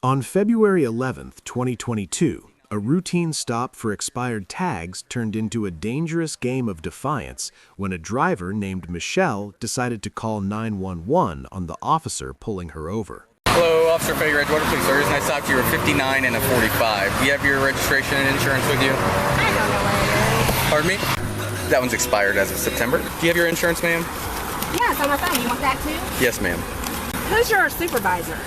On February 11, 2022, a routine stop for expired tags turned into a dangerous game of defiance when a driver named Michelle decided to call 911 on the officer pulling her over. Hello, Officer Fager, Edgewater Police. The reason I stopped you were 59 and a 45. Do you have your registration and insurance with you? I don't know where it is. Pardon me? That one's expired as of September. Do you have your insurance, ma'am? Yeah, it's on my phone. You want that too? Yes, ma'am. Who's your supervisor?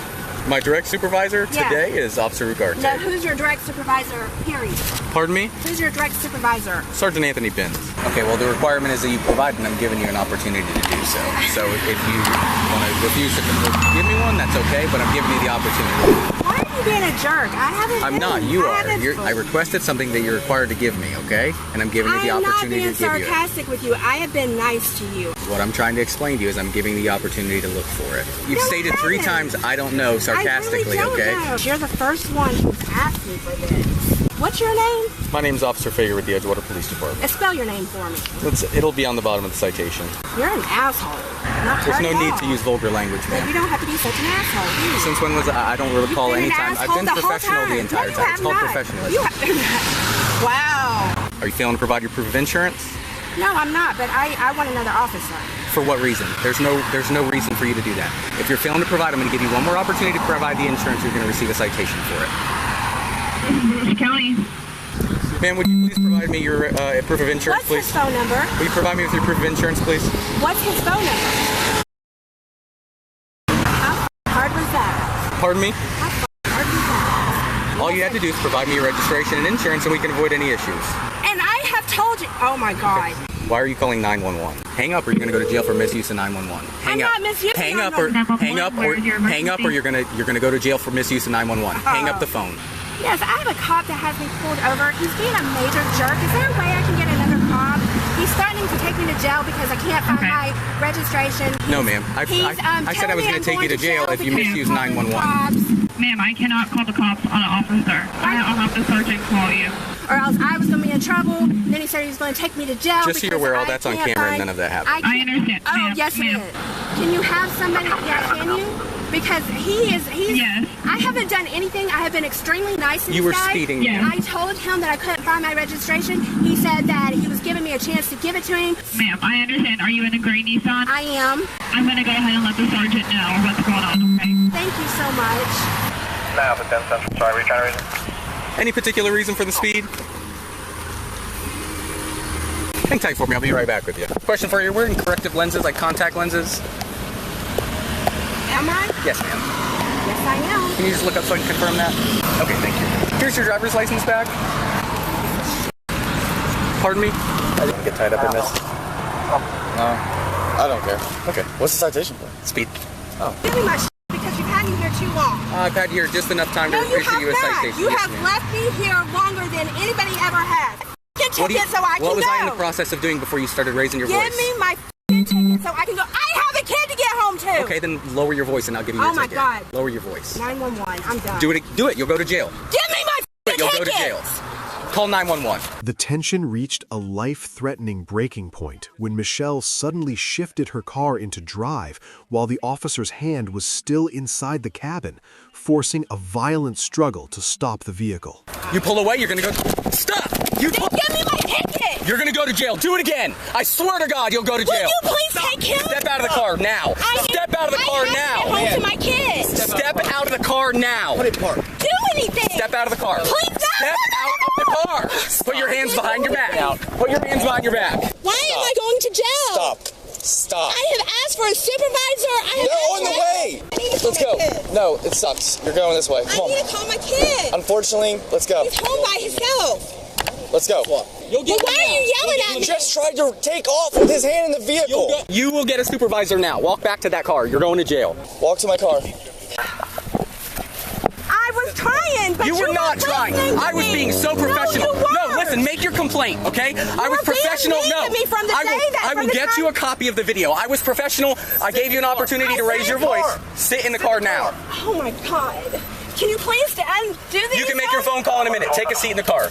My direct supervisor Yeah. today is Officer Ugarte. No, who's your direct supervisor, period? Pardon me? Who's your direct supervisor? Sergeant Anthony Benz. Okay, well, the requirement is that you provide, and I'm giving you an opportunity to do so. So if you want to refuse to give me one, that's okay, but I'm giving you the opportunity. Why are you being a jerk? I haven't I'm been, not. You I are. haven't- I requested something that you're required to give me, okay? And I'm giving you the opportunity to give you I'm not it. being sarcastic with you. I have been nice to you. What I'm trying to explain to you is I'm giving the opportunity to look for it. You've No, I stated 3 haven't. times, I don't know, sarcastically, I really okay? don't know. You're the first one who's asked me for this. What's your name? My name's Officer Fager with the Edgewater Police Department. Spell your name for me. It'll be on the bottom of the citation. You're an asshole. Not There's her no at need all. to use vulgar language, But ma'am. you don't have to be such an asshole, do you? Since when was I don't recall You've been any an time. I've asshole been the whole professional the time. entire No, you time. have It's called not. professionalism. You have, wow. Are you failing to provide your proof of insurance? No, I'm not, but I want another officer. For what reason? There's no reason for you to do that. If you're failing to provide, I'm going to give you one more opportunity to provide the insurance. You're going to receive a citation for it. County. Ma'am, would you please provide me your proof of insurance, What's please? his phone number? Will you provide me with your proof of insurance, please? What's his phone number? How hard was that? Pardon me? How hard was that? All you had to do is provide me your registration and insurance, and we can avoid any issues. And I have told you. Oh my God. Why are you calling 911? Hang up, or you're going to go to jail for misuse of 911. Hang I'm up. not misusing Hang up, 911. or hang up, or hang up, or you're going to go to jail for misuse of 911. Hang up the phone. Yes, I have a cop that has me pulled over. He's being a major jerk. Is there a way I can get another cop? He's threatening to take me to jail because I can't find my registration. No, ma'am. I said I was going to take you to jail if you misuse 911. Ma'am, I cannot call the cops on an officer. I'll have the sergeant call you. Or else I was going to be in trouble. Then he said he was going to take me to jail. Just so you're aware, all that's on camera and none of that happened. I understand. Oh, ma'am, yes, ma'am. it is. Can you have somebody? Yeah, can you? Because he's. Yes. I haven't done anything. I have been extremely nice to this You were guy. speeding. Yeah. I told him that I couldn't find my registration. He said that he was giving me a chance to give it to him. Ma'am, I understand. Are you in a gray Nissan? I am. I'm going to go ahead and let the sergeant know what's going on, okay? Thank you so much. Now, but 10 Central, sorry, we trying to reason? Any particular reason for the speed? Hang tight for me. I'll be right back with you. Question for you. You're wearing corrective lenses, like contact lenses? Am I? Yes, ma'am. Yes, I am. Can you just look up so I can confirm that? Okay, thank you. Here's your driver's license back. Pardon me? I didn't get tied up in this. No, I don't care. Okay. What's the citation for? Speed. Give me my because you've had me here too long. I've had here just enough time to No, you issue have you a not. citation. You Yes, have ma'am. left me here longer than anybody ever has. Get What do you- ticket so I can What was go. I in the process of doing before you started raising your Give voice? me my ticket so I can go. I have a kid to get home to. Okay, then lower your voice and I'll give you your Oh my ticket. God. Lower your voice. 911. I'm done. Do it. You'll go to jail. Give me my You'll ticket. go to jail. Call 911. The tension reached a life-threatening breaking point when Michelle suddenly shifted her car into drive while the officer's hand was still inside the cabin, forcing a violent struggle to stop the vehicle. You pull away, you're gonna go. Stop! You Then pull. give me my ticket. You're gonna go to jail. Do it again. I swear to God, you'll go to Will jail. you please take him? Step out of the car now. Step out of the car I now. have to get home to my kids. Step out of the car now. Put it park. Do anything. Step out of the car. Please don't. Step out of the car. Put your hands behind your back. Put your hands behind your back. Why am I going to jail? Stop. Stop. I have asked for a supervisor. They're on the way. I need to call Let's my go. kid. No, it sucks. You're going this way. I Come need on. to call my kid. Unfortunately, let's go. He's home by himself. Let's go. You'll But why are you yelling at He me? just tried to take off with his hand in the vehicle. You will get a supervisor now. Walk back to that car. You're going to jail. Walk to my car. I was trying, but You were not weren't trying. listening to I was me. being so professional. No, you weren't. No, listen, make your complaint, okay? I was were being professional. mean No. to me from the I will, day that- I from will the get time- you a copy of the video. I was professional. I gave you an opportunity to raise your voice. Sit in the car now. Oh my God. Can you please do this? You can make your phone call in a minute. Take a seat in the car.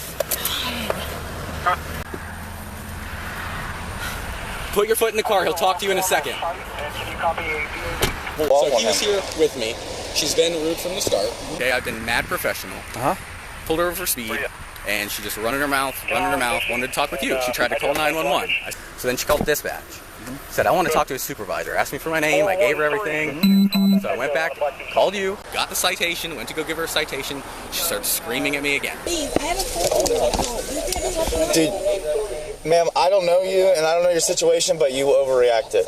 Put your foot in the car. He'll talk to you in a second. Can you copy? So he was here with me. She's been rude from the start. Okay, I've been mad professional. Pulled her over for speed, and she just running her mouth, wanted to talk with you. She tried to call 911. So then she called dispatch. Said, I want to talk to a supervisor. Asked me for my name, I gave her everything. So I went back, called you, got the citation, went to go give her a citation. She started screaming at me again. Dude, ma'am, I don't know you, and I don't know your situation, but you overreacted.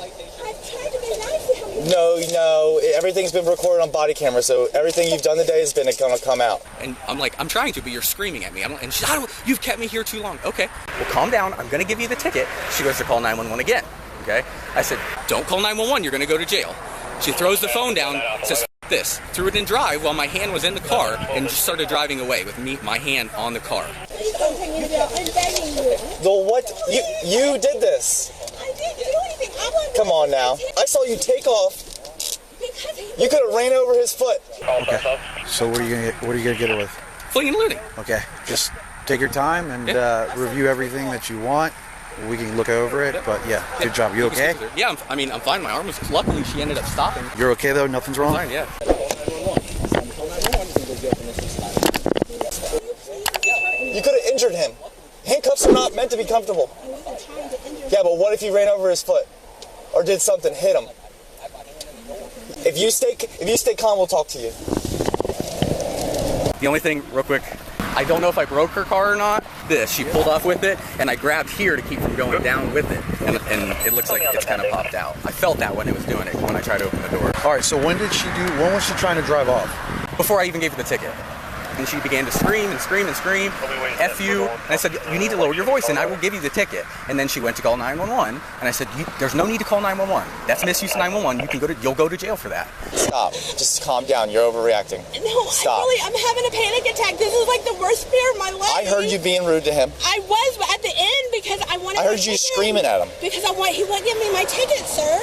No, everything's been recorded on body camera, so everything you've done today has been gonna come out. And I'm like, I'm trying to, but you're screaming at me. And she's, you've kept me here too long. Okay, well, calm down. I'm gonna give you the ticket. She goes to call 911 again. Okay, I said, don't call 911. You're gonna go to jail. She throws the phone down, says, F this, threw it in drive while my hand was in the car, and just started driving away with my hand on the car. Please don't take me to jail. I'm begging you. Well, what? You did this. I didn't do anything. Come on now. I saw you take off. You could have ran over his foot. Okay. So what are you gonna get her with? Fleeing and Eluding. Okay. Just take your time and review everything that you want. We can look over it, but yeah, good job. You okay? Yeah, I'm fine. My arm was, luckily she ended up stopping. You're okay though? Nothing's wrong? Fine, yeah. You could have injured him. Handcuffs are not meant to be comfortable. Yeah, but what if he ran over his foot? Or did something, hit him? If you stay calm, we'll talk to you. The only thing, real quick, I don't know if I broke her car or not. She pulled off with it, and I grabbed here to keep from going down with it. And it looks like it's kind of popped out. I felt that when it was doing it, when I tried to open the door. All right, so when was she trying to drive off? Before I even gave her the ticket. And she began to scream and scream and scream, F you. And I said, you need to lower your voice and I will give you the ticket. And then she went to call 911. And I said, there's no need to call 911. That's misuse 911. You'll go to jail for that. Stop. Just calm down. You're overreacting. No, Stop. I'm having a panic attack. This is like the worst fear of my life. I heard you being rude to him. I was, but at the end, because I wanted I heard you screaming at him. Because he wouldn't give me my ticket, sir.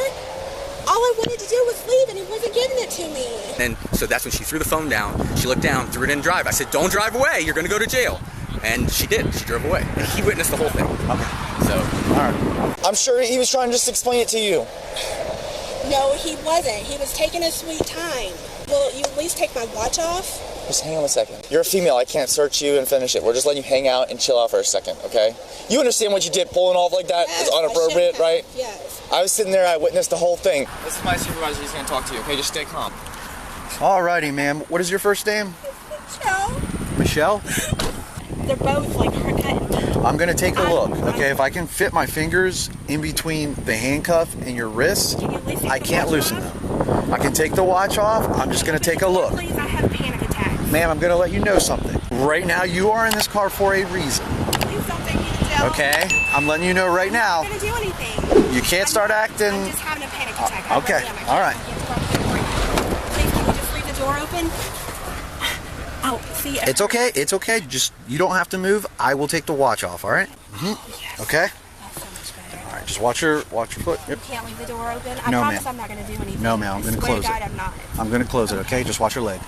All I wanted to do was leave, and he wasn't giving it to me. And so that's when she threw the phone down. She looked down, threw it in drive. I said, don't drive away. You're going to go to jail. And she did. She drove away. And he witnessed the whole thing. Okay. So, all right. I'm sure he was trying to just explain it to you. No, he wasn't. He was taking his sweet time. Will you at least take my watch off? Just hang on a second. You're a female. I can't search you and finish it. We're just letting you hang out and chill out for a second, okay? You understand what you did pulling off like that? Yes, It's inappropriate, right? Yes. I was sitting there. I witnessed the whole thing. This is my supervisor. He's going to talk to you, okay? Just stay calm. All righty, ma'am. What is your first name? Michelle? They're both like cut. I'm gonna take a look, okay? If I can fit my fingers in between the handcuff and your wrists, I can't loosen them. I can take the watch off. I'm just gonna take a look. Please, I have a panic attack. Ma'am, I'm gonna let you know something. Right now, you are in this car for a reason. Please don't take me to jail. Okay? I'm letting you know right now. I'm not gonna do anything. You can't start acting. I'm just having a panic attack. Okay, all right. Please, can you just leave the door open? Oh, see. It's okay. It's okay. Just, you don't have to move. I will take the watch off, all right? Mm-hmm. Okay? That's so much better. All right, just watch your foot. Yep. You can't leave the door open? I No, promise ma'am. I'm not going to do anything. No, ma'am. I'm going to close God, it. I'm not. I'm going to close it, okay? Just watch your leg.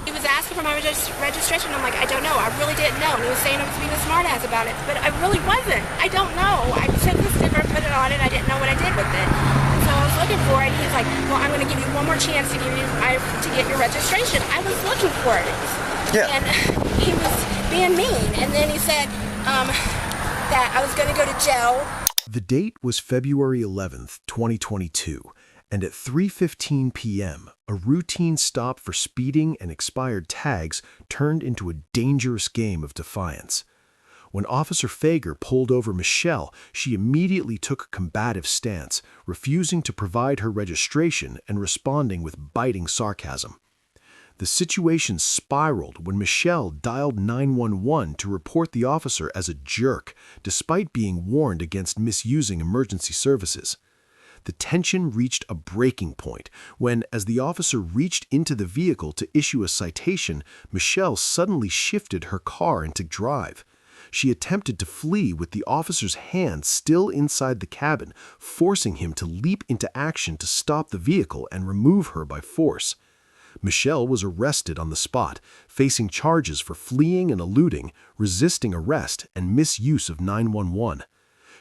He was asking for my registration. I'm like, I don't know. I really didn't know. And he was saying I was being a smartass about it. But I really wasn't. I don't know. I took the sticker, put it on it. I didn't know what I did with it. And so I was looking for it. He's like, well, I'm going to give you one more chance to get your registration. I was looking for it. Yeah. And he was being mean. And then he said that I was going to go to jail. The date was February 11th, 2022, and at 3:15 p.m., a routine stop for speeding and expired tags turned into a dangerous game of defiance. When Officer Fager pulled over Michelle, she immediately took a combative stance, refusing to provide her registration and responding with biting sarcasm. The situation spiraled when Michelle dialed 911 to report the officer as a jerk, despite being warned against misusing emergency services. The tension reached a breaking point when, as the officer reached into the vehicle to issue a citation, Michelle suddenly shifted her car into drive. She attempted to flee with the officer's hand still inside the cabin, forcing him to leap into action to stop the vehicle and remove her by force. Michelle was arrested on the spot, facing charges for fleeing and eluding, resisting arrest, and misuse of 911.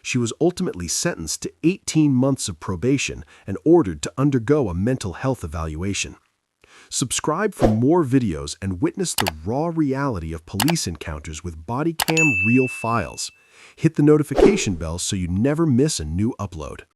She was ultimately sentenced to 18 months of probation and ordered to undergo a mental health evaluation. Subscribe for more videos and witness the raw reality of police encounters with Bodycam Real Files. Hit the notification bell so you never miss a new upload.